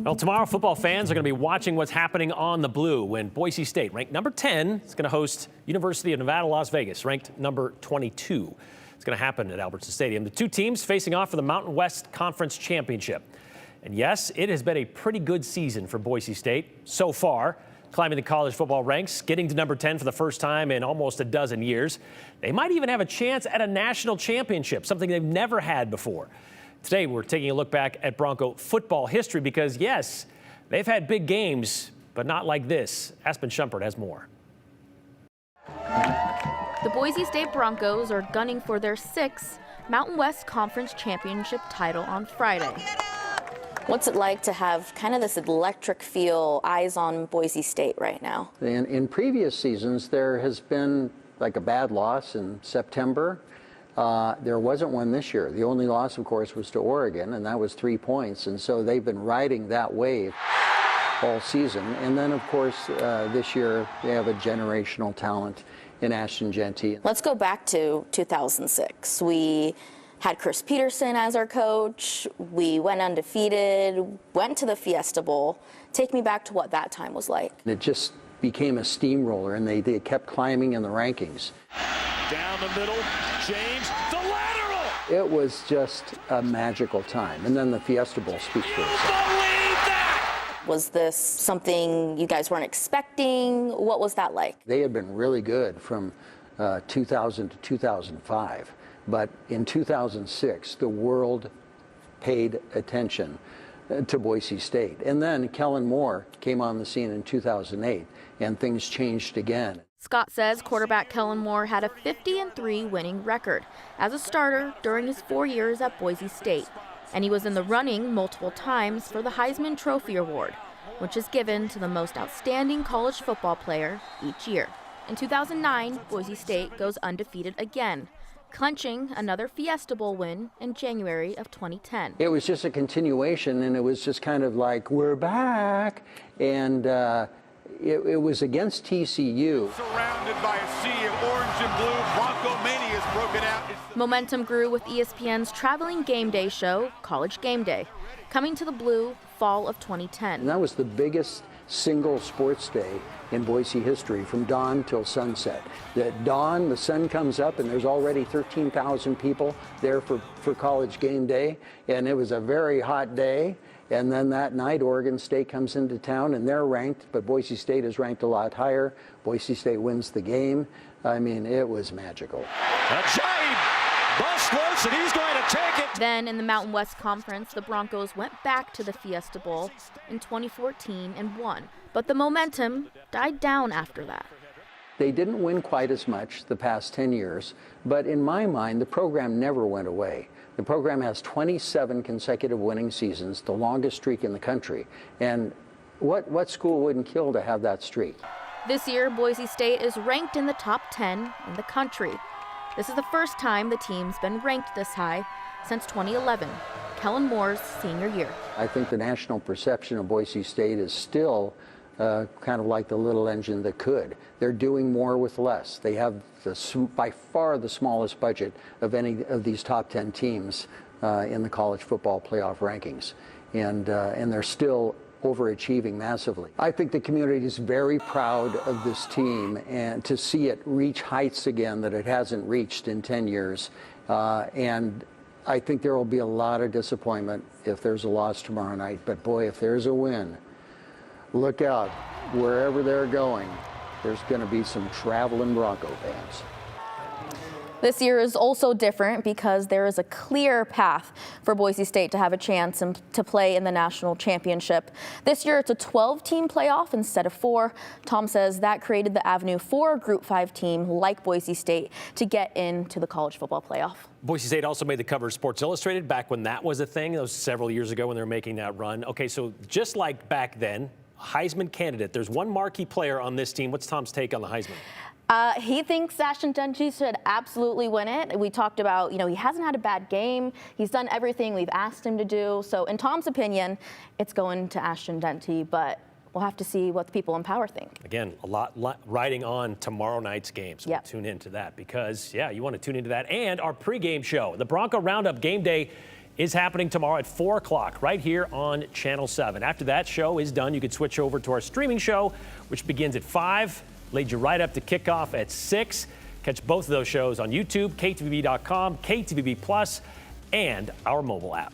Well, tomorrow football fans are going to be watching what's happening on the blue when Boise State, ranked number 10, is going to host University of Nevada, Las Vegas, ranked number 22. It's going to happen at Albertson Stadium. The two teams facing off for the Mountain West Conference Championship. And yes, it has been a pretty good season for Boise State so far, climbing the college football ranks, getting to number 10 for the first time in almost a dozen years. They might even have a chance at a national championship, something they've never had before. Today, we're taking a look back at Bronco football history because, yes, they've had big games, but not like this. Aspen Shumpert has more. The Boise State Broncos are gunning for their 6th Mountain West Conference Championship title on Friday. What's it like to have kind of this electric feel, eyes on Boise State right now? In previous seasons, there has been like a bad loss in September. There wasn't one this year. The only loss, of course, was to Oregon, and that was 3 points. And so they've been riding that wave all season. And then, of course, this year they have a generational talent in Ashton Jeanty. Let's go back to 2006. We had Chris Peterson as our coach. We went undefeated, went to the Fiesta Bowl. Take me back to what that time was like. It just became a steamroller, and they kept climbing in the rankings. Down the middle, James, the lateral! It was just a magical time. And then the Fiesta Bowl speaks for itself. Believe that! Was this something you guys weren't expecting? What was that like? They had been really good from 2000 to 2005. But in 2006, the world paid attention to Boise State. And then Kellen Moore came on the scene in 2008, and things changed again. Scott says quarterback Kellen Moore had a 50-3 winning record as a starter during his 4 years at Boise State. And he was in the running multiple times for the Heisman Trophy Award, which is given to the most outstanding college football player each year. In 2009, Boise State goes undefeated again, clinching another Fiesta Bowl win in January of 2010. It was just a continuation, and it was just kind of like, we're back. And it was against TCU. Surrounded by a sea of orange and blue, Bronco Mania has broken out. Momentum grew with ESPN's traveling game day show, College Game Day, coming to the Blue fall of 2010. And that was the biggest single sports day in Boise history, from dawn till sunset. At dawn, the sun comes up, and there's already 13,000 people there for College Game Day, and it was a very hot day. And then that night, Oregon State comes into town, and they're ranked, but Boise State is ranked a lot higher. Boise State wins the game. I mean, it was magical. A giant bust loose, and he's going to take it. Then in the Mountain West Conference, the Broncos went back to the Fiesta Bowl in 2014 and won. But the momentum died down after that. They didn't win quite as much the past 10 years, but in my mind, the program never went away. The program has 27 consecutive winning seasons, the longest streak in the country. And what school wouldn't kill to have that streak? This year, Boise State is ranked in the top 10 in the country. This is the first time the team's been ranked this high since 2011, Kellen Moore's senior year. I think the national perception of Boise State is still kind of like the little engine that could. They're doing more with less. They have by far the smallest budget of any of these top 10 teams in the college football playoff rankings. And they're still overachieving massively. I think the community is very proud of this team, and to see it reach heights again that it hasn't reached in 10 years. And I think there will be a lot of disappointment if there's a loss tomorrow night. But boy, if there's a win, look out. Wherever they're going, there's going to be some traveling Bronco fans. This year is also different because there is a clear path for Boise State to have a chance to play in the national championship. This year, it's a 12-team playoff instead of 4. Tom says that created the avenue for a Group 5 team like Boise State to get into the college football playoff. Boise State also made the cover of Sports Illustrated back when that was a thing. That was several years ago when they were making that run. Okay, so just like back then, Heisman candidate. There's one marquee player on this team. What's Tom's take on the Heisman? He thinks Ashton Jeanty should absolutely win it. We talked about, he hasn't had a bad game. He's done everything we've asked him to do. So in Tom's opinion, it's going to Ashton Jeanty, but we'll have to see what the people in power think. Again, a lot riding on tomorrow night's game, so Yep. We'll tune into that because, yeah, you want to tune into that. And our pregame show, the Bronco Roundup Game Day is happening tomorrow at 4 o'clock right here on Channel 7. After that show is done, you can switch over to our streaming show, which begins at 5, leads you right up to kickoff at 6. Catch both of those shows on YouTube, KTVB.com, KTVB Plus, and our mobile app.